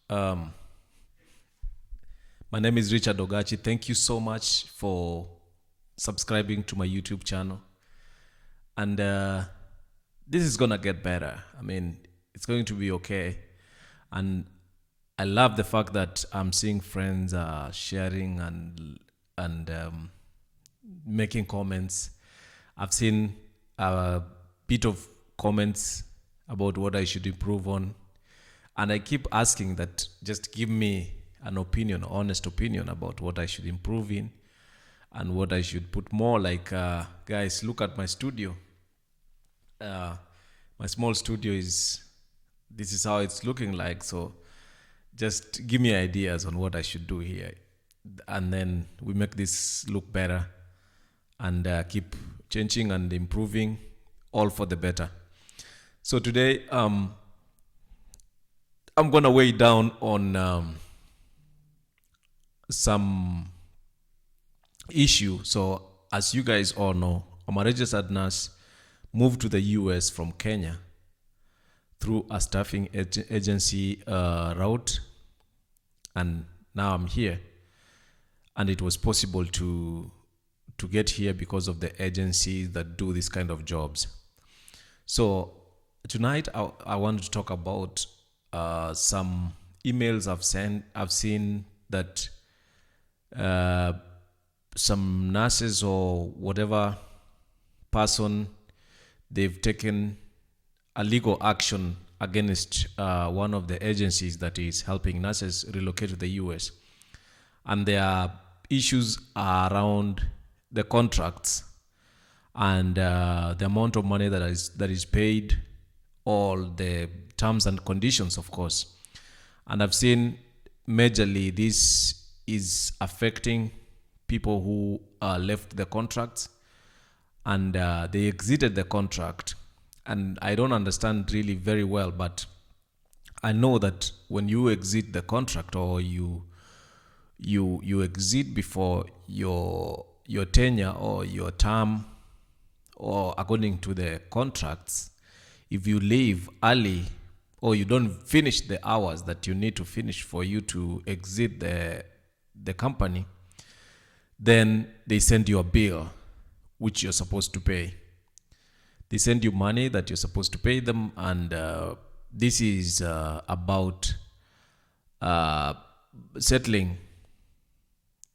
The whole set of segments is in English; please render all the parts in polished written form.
Um, my name is Richard Ogachi. Thank you so much for subscribing to my YouTube channel. And this is going to get better. I mean, it's going to be okay. And I love the fact that I'm seeing friends sharing and making comments. I've seen a bit of comments about what I should improve on. And I keep asking that just give me an opinion, honest opinion about what I should improve in and what I should put more. Like, guys, look at my studio. My small studio this is how it's looking like. So just give me ideas on what I should do here. And then we make this look better and keep changing and improving, all for the better. So today, I'm going to weigh down on some issue. So as you guys all know, I'm a registered nurse, moved to the US from Kenya through a staffing agency route, and now I'm here. And it was possible to get here because of the agencies that do this kind of jobs. So tonight I want to talk about some emails I've seen that some nurses or whatever person, they've taken a legal action against one of the agencies that is helping nurses relocate to the US. And their issues are around the contracts and the amount of money that is paid, all the terms and conditions, of course. And I've seen majorly this is affecting people who left the contracts and they exited the contract. And I don't understand really very well, but I know that when you exit the contract or you exit before your tenure or your term, or according to the contracts, if you leave early or you don't finish the hours that you need to finish for you to exit the company, then they send you a bill which you're supposed to pay. They send you money that you're supposed to pay them, and this is about settling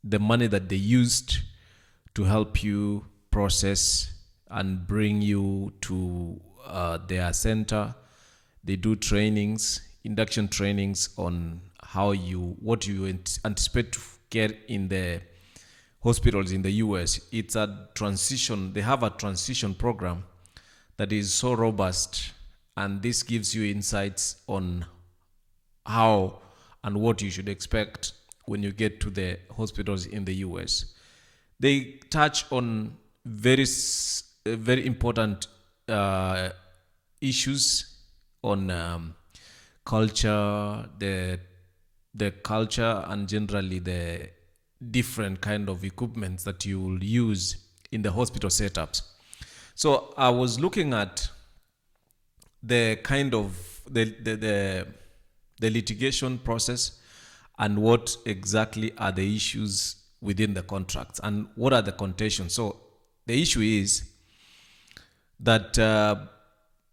the money that they used to help you process and bring you to their center. They do trainings, induction trainings on what you anticipate to get in the hospitals in the US. It's a transition. They have a transition program that is so robust, and this gives you insights on how and what you should expect when you get to the hospitals in the US. They touch on very important issues on culture, the culture, and generally the different kind of equipment that you will use in the hospital setups. So I was looking at the kind of the litigation process and what exactly are the issues within the contracts and what are the contentions. So the issue is that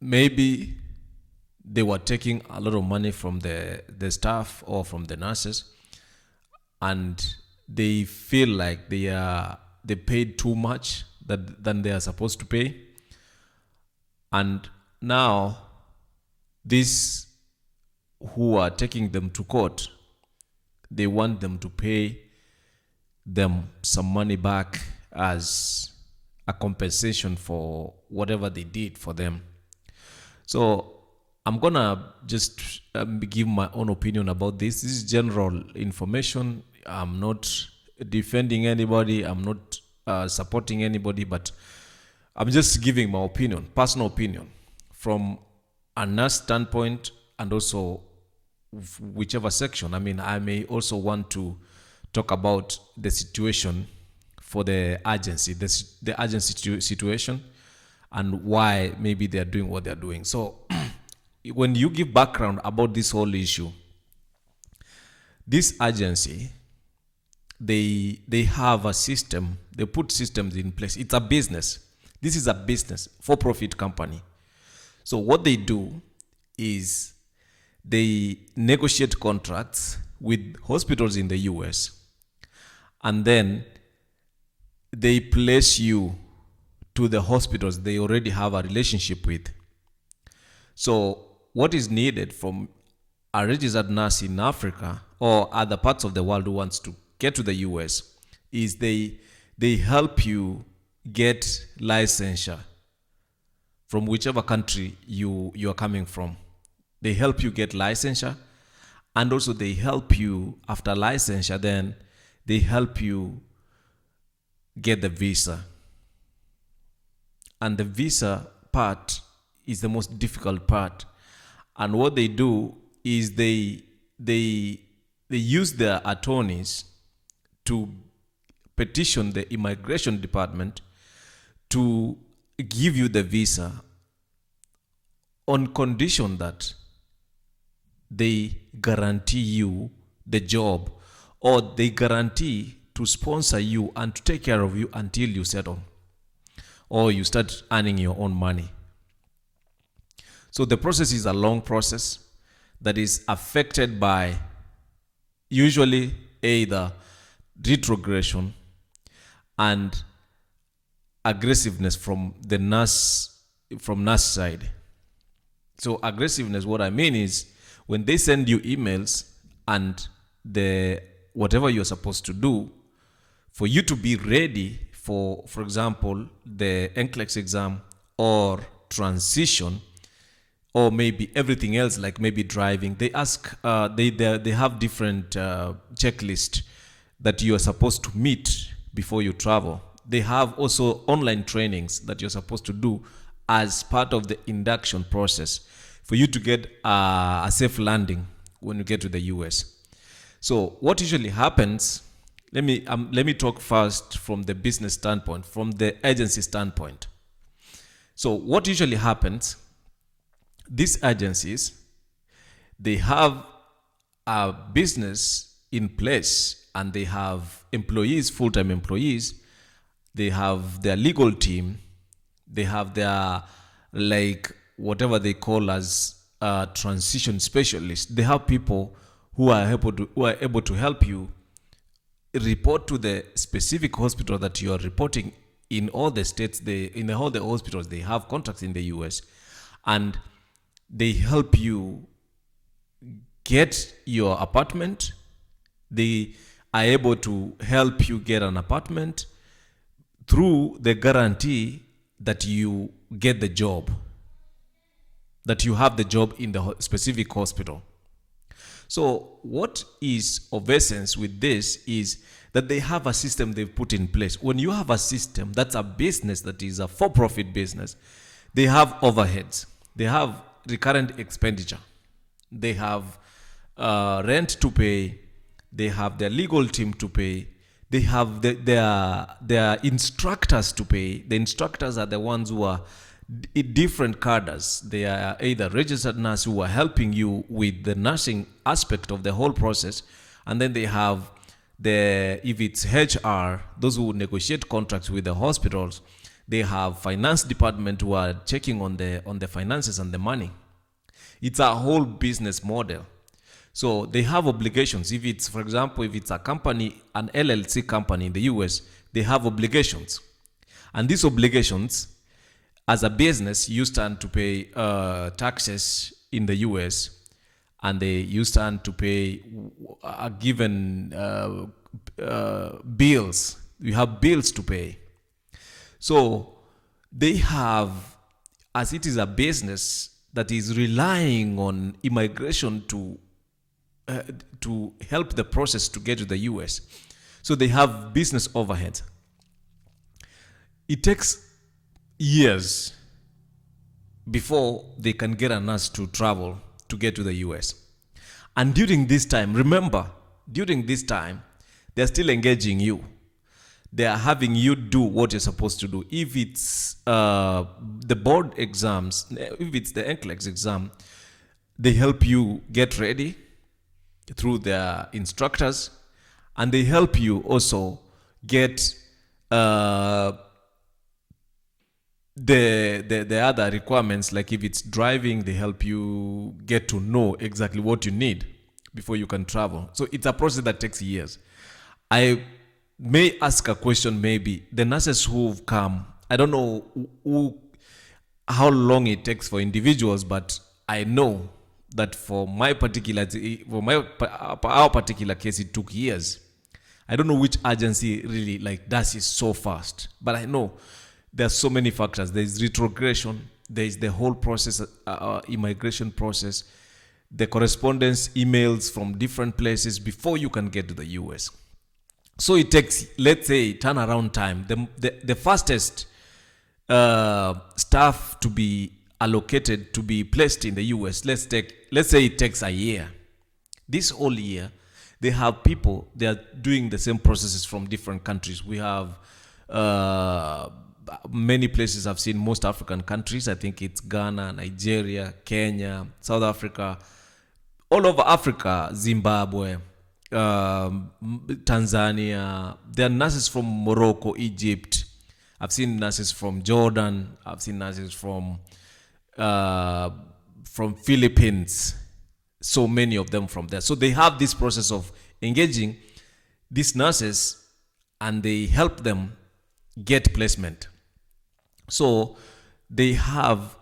maybe they were taking a lot of money from the staff or from the nurses, and they feel like they paid too much than they are supposed to pay. And now these who are taking them to court, they want them to pay them some money back as a compensation for whatever they did for them. So I'm gonna just give my own opinion about this. This is general information. I'm not defending anybody. I'm not supporting anybody, but I'm just giving my opinion, personal opinion, from a nurse standpoint, and also whichever section. I mean, I may also want to talk about the situation for the agency, the agency situation, and why maybe they're doing what they're doing. So when you give background about this whole issue, This agency, they have a system. They put systems in place. It's a business. This is a business, for-profit company. So what they do is they negotiate contracts with hospitals in the US, and then they place you to the hospitals they already have a relationship with. So what is needed from a registered nurse in Africa or other parts of the world who wants to get to the US is they help you get licensure from whichever country you are coming from. They help you get licensure, and also they help you after licensure, then they help you get the visa. And the visa part is the most difficult part. And what they do is they use their attorneys to petition the immigration department to give you the visa on condition that they guarantee you the job, or they guarantee to sponsor you and to take care of you until you settle or you start earning your own money. So the process is a long process that is affected by usually either retrogression and aggressiveness from nurse side. So aggressiveness, what I mean is when they send you emails and the whatever you're supposed to do for you to be ready for example, the NCLEX exam or transition, or maybe everything else, like maybe driving, they ask, they have different checklist that you are supposed to meet before you travel. They have also online trainings that you're supposed to do as part of the induction process for you to get a safe landing when you get to the US. So what usually happens, let me talk first from the business standpoint, from the agency standpoint. So what usually happens, these agencies, they have a business in place and they have employees, full-time employees. They have their legal team. They have their, like, whatever they call as transition specialists. They have people who are able to help you report to the specific hospital that you are reporting in all the states. In all the hospitals, they have contacts in the US, and they help you get your apartment. They are able to help you get an apartment through the guarantee that you get the job, that you have the job in the specific hospital. So what is of essence with this is that they have a system they've put in place. When you have a system, that's a business that is a for-profit business, they have overheads. They have recurrent expenditure. They have rent to pay. They have their legal team to pay. They have their instructors to pay. The instructors are the ones who are different cadres. They are either registered nurses who are helping you with the nursing aspect of the whole process, and then they have if it's HR, those who negotiate contracts with the hospitals. They have finance department who are checking on the finances and the money. It's a whole business model. So they have obligations. If it's, for example, if it's a company, an LLC company in the US, they have obligations. And these obligations, as a business, you stand to pay taxes in the US, and you stand to pay a given bills. You have bills to pay. So they have, as it is a business that is relying on immigration to help the process to get to the US. So they have business overhead. It takes years before they can get a nurse to travel to get to the US. And during this time, remember, during this time, they're still engaging you. They are having you do what you're supposed to do. If it's the board exams, if it's the NCLEX exam, they help you get ready. through their instructors, and they help you also get uh, the other requirements. Like if it's driving, they help you get to know exactly what you need before you can travel. So it's a process that takes years. I may ask a question. Maybe the nurses who've come, I don't know how long it takes for individuals, but I know that for our particular case, it took years. I don't know which agency really like does it so fast, but I know there's so many factors. There's retrogression, there's the whole process, immigration process, the correspondence emails from different places before you can get to the US. So it takes, let's say, turnaround time. The fastest staff to be allocated to be placed in the US, let's say it takes a year. This whole year, they have people, they are doing the same processes from different countries. We have many places. I've seen most African countries. I think it's Ghana, Nigeria, Kenya, South Africa, all over Africa, Zimbabwe, Tanzania. There are nurses from Morocco, Egypt. I've seen nurses from Jordan. I've seen nurses from Philippines. So many of them from there. So they have this process of engaging these nurses, and they help them get placement. So they have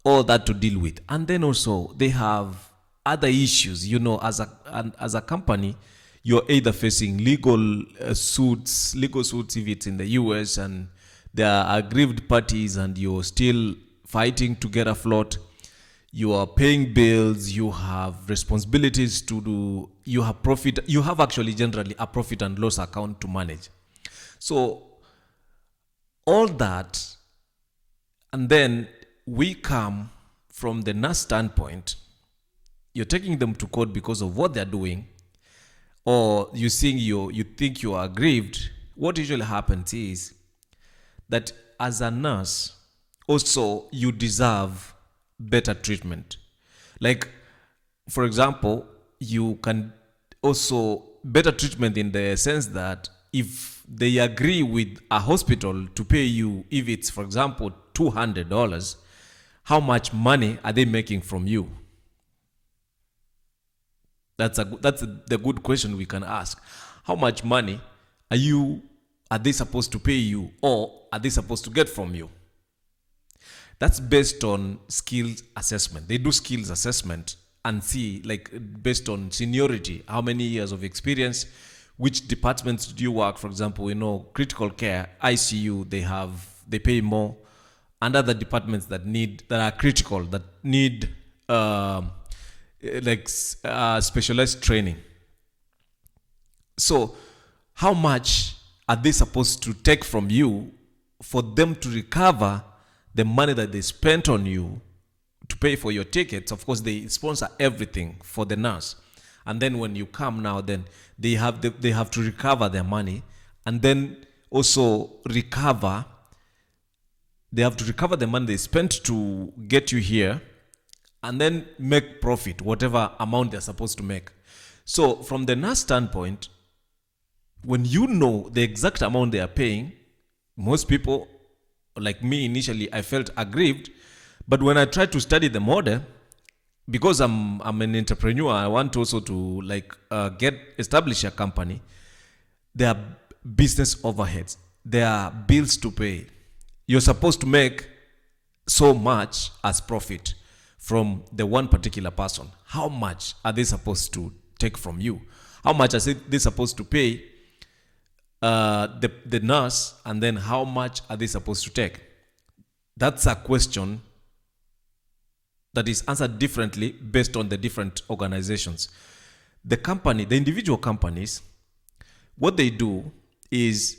all that to deal with, and then also they have other issues. As a company, you're either facing legal suits if it's in the US, and there are aggrieved parties, and you're still fighting to get afloat. You are paying bills, you have responsibilities to do, you have profit, you have actually generally a profit and loss account to manage. So all that, and then we come from the nurse standpoint. You're taking them to court because of what they're doing, or you think you are aggrieved. What usually happens is that as a nurse, also you deserve better treatment. Like, for example, you can also better treatment in the sense that if they agree with a hospital to pay you, if it's, for example, $200, how much money are they making from you? That's the good question we can ask. How much money are they supposed to pay you, or are they supposed to get from you? That's based on skills assessment. They do skills assessment and see, like, based on seniority, how many years of experience, which departments do you work. For example, critical care, ICU, they pay more, and other departments that are critical, that need specialized training. So how much are they supposed to take from you for them to recover the money that they spent on you to pay for your tickets? Of course, they sponsor everything for the nurse. And then when you come now, then they have to recover their money, and then also they have to recover the money they spent to get you here, and then make profit, whatever amount they're supposed to make. So from the nurse standpoint, when you know the exact amount they are paying, most people, like me initially, I felt aggrieved. But when I tried to study the model, because I'm an entrepreneur, I want also to establish a company. There are business overheads. There are bills to pay. You're supposed to make so much as profit from the one particular person. How much are they supposed to take from you? How much are they supposed to pay the nurse, and then how much are they supposed to take? That's a question that is answered differently based on the different organizations. The individual companies, what they do is,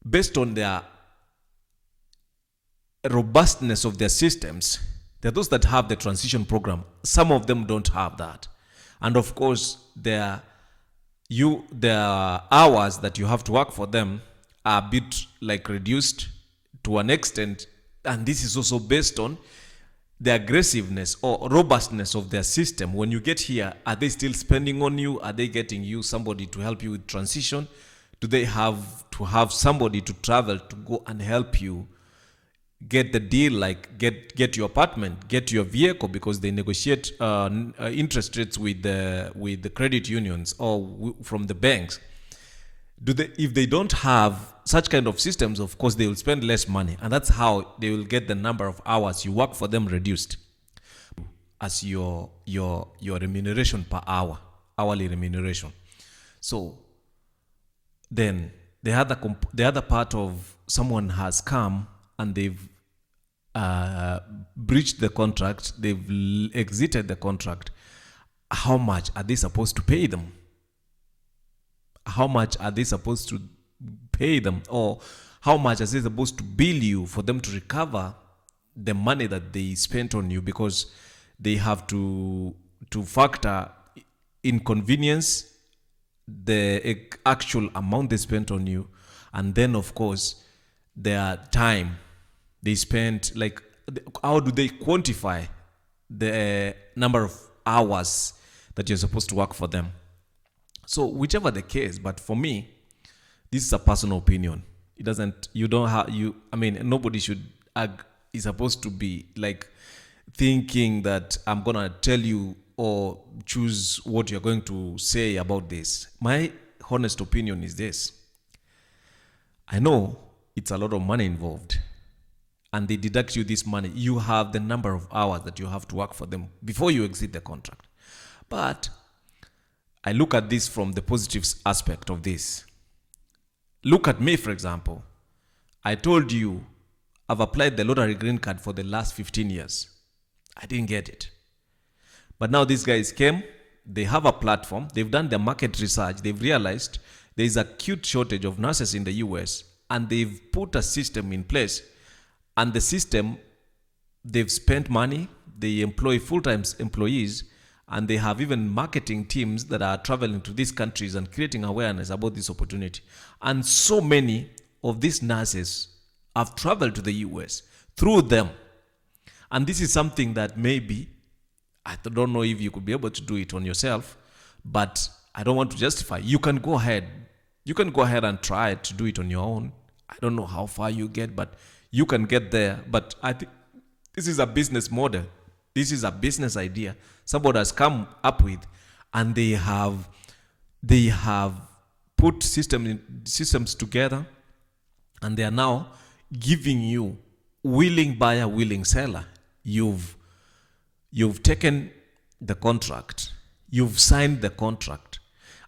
based on their robustness of their systems, there are those that have the transition program. Some of them don't have that. And of course, their hours that you have to work for them are a bit reduced to an extent. And this is also based on the aggressiveness or robustness of their system. When you get here, are they still spending on you? Are they getting you somebody to help you with transition? Do they have to have somebody to travel to go and help you get the deal, like get your apartment, get your vehicle, because they negotiate interest rates with the credit unions or from the banks? If they don't have such kind of systems, of course they will spend less money, and that's how they will get the number of hours you work for them reduced as your remuneration per hour, hourly remuneration. So then the other part of someone has come and they've breached the contract, they've exited the contract. How much are they supposed to pay them? How much are they supposed to pay them, or how much are they supposed to bill you for them to recover the money that they spent on you? Because they have to factor inconvenience, the actual amount they spent on you, and then of course their time they spent. Like, how do they quantify the number of hours that you're supposed to work for them? So whichever the case, but for me, this is a personal opinion. It doesn't, you don't have, nobody should is supposed to be like thinking that I'm going to tell you or choose what you're going to say about this. My honest opinion is this. I know it's a lot of money involved, and they deduct you this money. You have the number of hours that you have to work for them before you exit the contract. But I look at this from the positive aspect of this. Look at me, for example. I told you I've applied the lottery green card for the last 15 years. I didn't get it. But now these guys came, they have a platform, they've done their market research, they've realized there is an acute shortage of nurses in the US, and they've put a system in place. And the system, they've spent money, they employ full-time employees, and they have even marketing teams that are traveling to these countries and creating awareness about this opportunity. And so many of these nurses have traveled to the US through them. And this is something that maybe, I don't know if you could be able to do it on yourself, but I don't want to justify. You can go ahead. You can go ahead and try to do it on your own. I don't know how far you get, but you can get there. But I think this is a business model. This is a business idea somebody has come up with, and they have put systems together, and they are now giving you willing buyer, willing seller. You've taken the contract, you've signed the contract,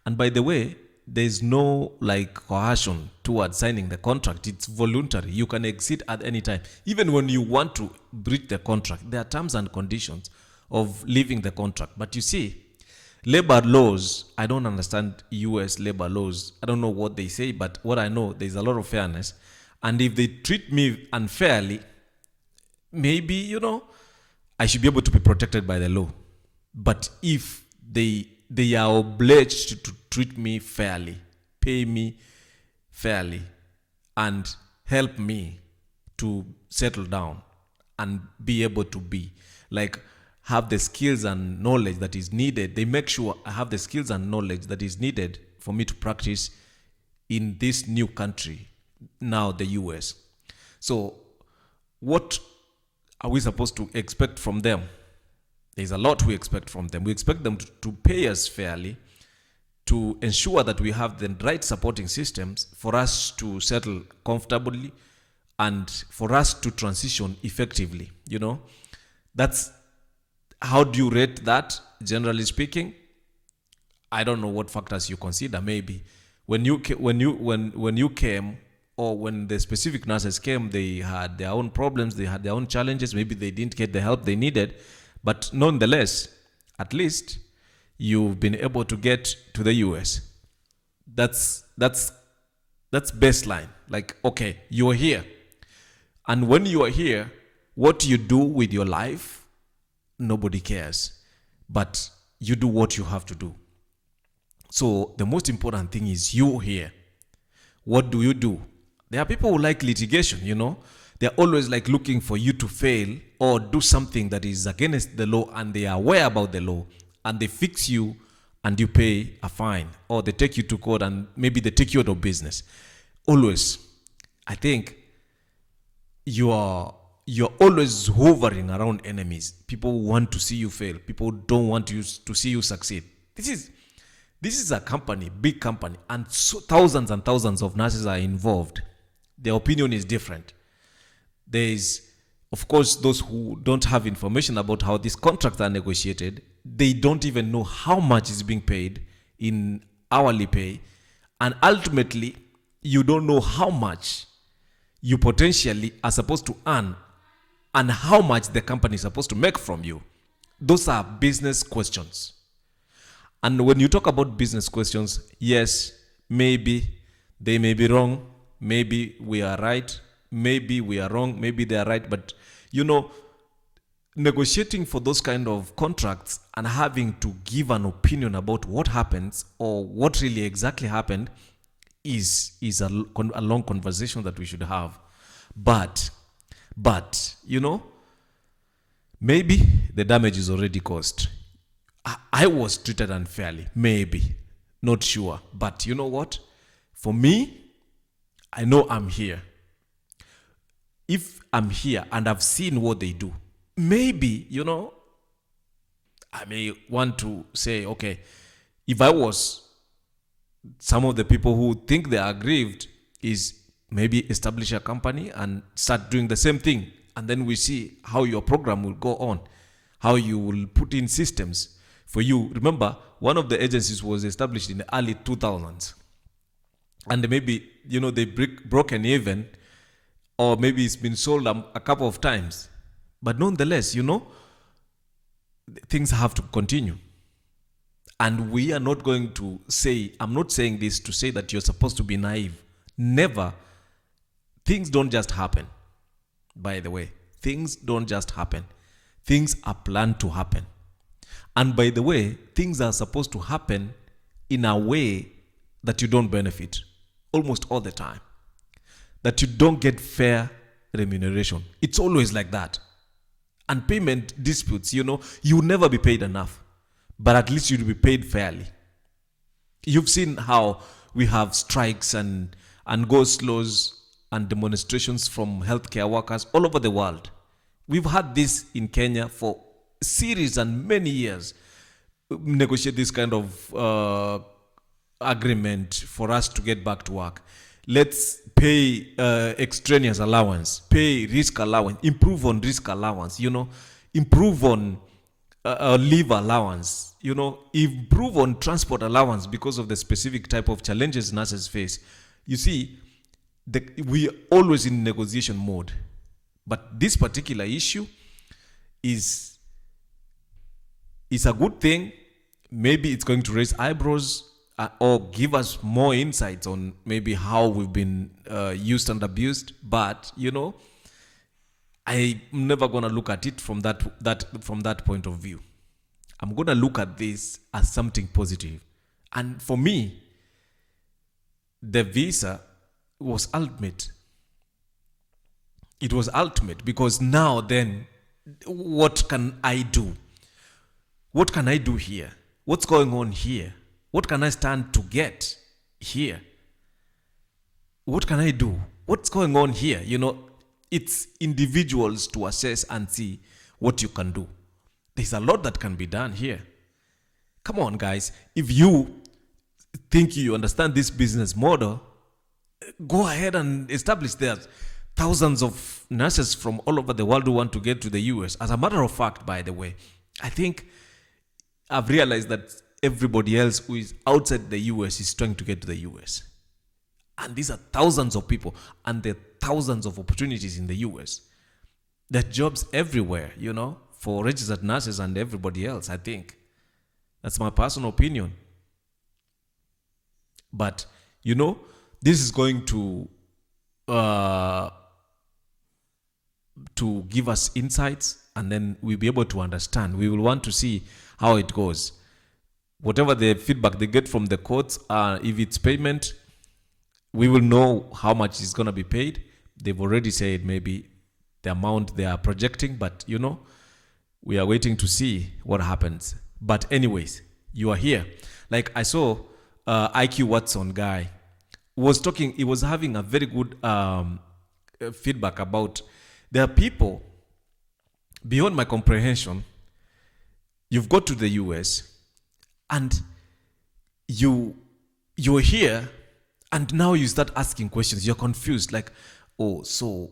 and by the way, there's no like coercion towards signing the contract. It's voluntary. You can exit at any time. Even when you want to breach the contract, there are terms and conditions of leaving the contract. But you see, labor laws, I don't understand US labor laws. I don't know what they say, but what I know, there's a lot of fairness. And if they treat me unfairly, maybe, I should be able to be protected by the law. But if they are obliged to treat me fairly, pay me fairly, and help me to settle down and be able to be like have the skills and knowledge that is needed. They make sure I have the skills and knowledge that is needed for me to practice in this new country, now the US. So what are we supposed to expect from them? There's a lot we expect from them. We expect them to pay us fairly, to ensure that we have the right supporting systems for us to settle comfortably and for us to transition effectively. That's how do you rate that, generally speaking? I don't know what factors you consider. Maybe when you came, or when the specific nurses came, they had their own problems, they had their own challenges. Maybe they didn't get the help they needed. But nonetheless, at least you've been able to get to the US. That's baseline. Like, okay, you're here. And when you are here, what you do with your life, nobody cares. But you do what you have to do. So the most important thing is you here. What do you do? There are people who like litigation, There they're always like looking for you to fail or do something that is against the law, and they are aware about the law, and they fix you and you pay a fine, or they take you to court and maybe they take you out of business. Always, I think you're always hovering around enemies. People want to see you fail. People don't want you to see you succeed. This is a company, big company, and so thousands and thousands of nurses are involved. Their opinion is different. There is, of course, those who don't have information about how these contracts are negotiated. They don't even know how much is being paid in hourly pay. And ultimately, you don't know how much you potentially are supposed to earn and how much the company is supposed to make from you. Those are business questions. And when you talk about business questions, yes, maybe they may be wrong. Maybe we are right. Maybe we are wrong. Maybe they are right. But, negotiating for those kind of contracts and having to give an opinion about what happens or what really exactly happened is a long conversation that we should have. But maybe the damage is already caused. I was treated unfairly, maybe, not sure. But you know what? For me, I know I'm here. If I'm here and I've seen what they do, maybe, I may want to say, okay, if I was some of the people who think they are aggrieved, is maybe establish a company and start doing the same thing. And then we see how your program will go on, how you will put in systems for you. Remember, one of the agencies was established in the early 2000s. And maybe, they broken even, or maybe it's been sold a couple of times. But nonetheless, things have to continue. And we are not going to say, I'm not saying this to say that you're supposed to be naive. Never. Things don't just happen. By the way, things don't just happen. Things are planned to happen. And by the way, things are supposed to happen in a way that you don't benefit almost all the time. That you don't get remuneration. It's always like that. And payment disputes, you will never be paid enough. But at least you'll be paid fairly. You've seen how we have strikes and go-slows and demonstrations from healthcare workers all over the world. We've had this in Kenya for series and many years. Negotiate this kind of agreement for us to get back to work. Let's pay extraneous allowance, pay risk allowance, improve on risk allowance, improve on leave allowance, improve on transport allowance because of the specific type of challenges nurses face. You see, we are always in negotiation mode. But this particular issue is a good thing. Maybe it's going to raise eyebrows or give us more insights on maybe how we've been used and abused. But, I'm never going to look at it from that point of view. I'm going to look at this as something positive. And for me, the visa was ultimate. It was ultimate because now then, what can I do? What can I do here? What's going on here? What can I stand to get here? What can I do? What's going on here? It's individuals to assess and see what you can do. There's a lot that can be done here. Come on, guys. If you think you understand this business model, go ahead and establish that. Thousands of nurses from all over the world who want to get to the US. As a matter of fact, by the way, I think I've realized that everybody else who is outside the US is trying to get to the US. And these are thousands of people, and there are thousands of opportunities in the US. There are jobs everywhere, for registered nurses and everybody else, I think. That's my personal opinion. But, this is going to give us insights, and then we'll be able to understand. We will want to see how it goes. Whatever the feedback they get from the courts, if it's payment, we will know how much is going to be paid. They've already said maybe the amount they are projecting, but we are waiting to see what happens. But anyways, you are here. Like I saw IQ Watson guy was talking. He was having a very good feedback about there are people beyond my comprehension. You've got to the US and you're here, and now you start asking questions. You're confused, like, oh, so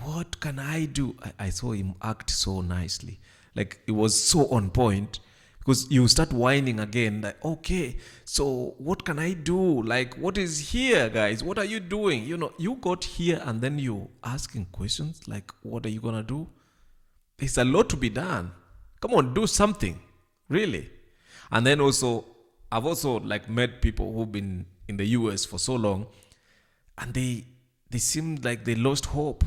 what can I do? I saw him act so nicely, like it was so on point, because you start whining again, like, okay, so what can I do? Like, what is here, guys? What are you doing? You got here and then you asking questions like, what are you gonna do? There's a lot to be done. Come on, do something, really. And then also, I've also like met people who've been in the US for so long, and they seemed like they lost hope.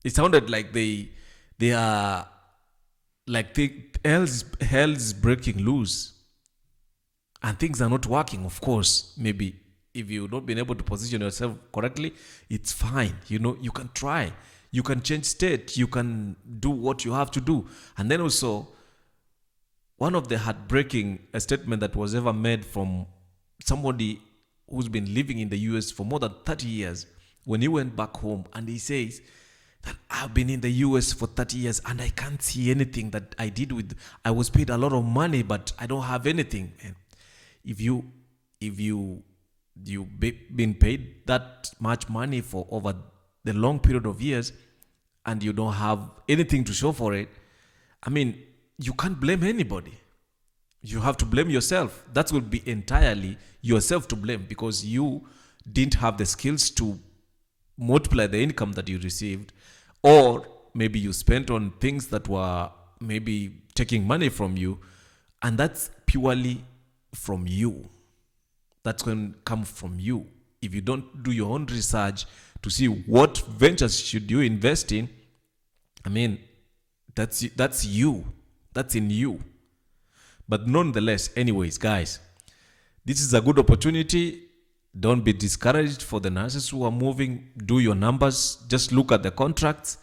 It sounded like they are like hell's breaking loose, and things are not working. Of course, maybe if you've not been able to position yourself correctly, it's fine. You can try. You can change state. You can do what you have to do. And then also, one of the heartbreaking statement that was ever made from somebody who's been living in the US for more than 30 years, when he went back home, and he says that I've been in the US for 30 years and I can't see anything that I was paid a lot of money, but I don't have anything. And if you've been paid that much money for over the long period of years and you don't have anything to show for it, I mean, you can't blame anybody. You have to blame yourself. That will be entirely yourself to blame, because you didn't have the skills to multiply the income that you received, or maybe you spent on things that were maybe taking money from you, and that's purely from you. That's going to come from you. If you don't do your own research to see what ventures should you invest in, I mean, that's you. That's in you. But nonetheless, anyways, guys, this is a good opportunity. Don't be discouraged for the nurses who are moving. Do your numbers. Just look at the contracts.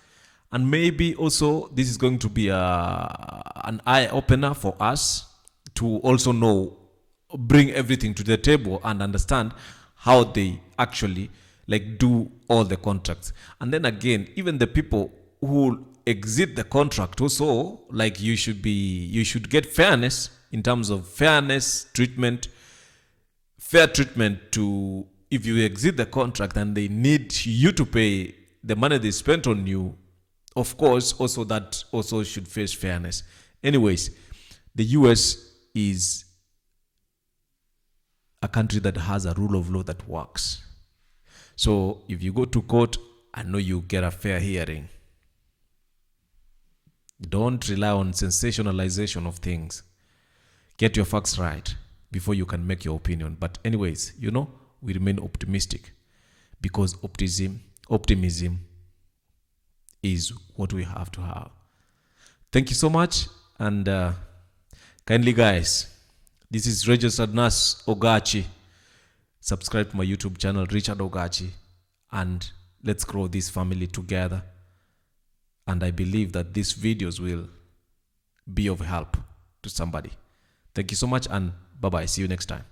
And maybe also this is going to be an eye-opener for us to also bring everything to the table and understand how they actually do all the contracts. And then again, even the people who exit the contract also, you should get fairness in terms of fair treatment to, if you exit the contract and they need you to pay the money they spent on you, of course, also that also should face fairness. Anyways, the US is a country that has a rule of law that works. So if you go to court, I know you get a fair hearing. Don't rely on sensationalization of things. Get your facts right before you can make your opinion. But anyways, we remain optimistic, because optimism is what we have to have. Thank you so much. And kindly, guys, this is registered nurse Ogachi. Subscribe to my YouTube channel, Richard Ogachi, and let's grow this family together. And I believe that these videos will be of help to somebody. Thank you so much, and bye-bye. See you next time.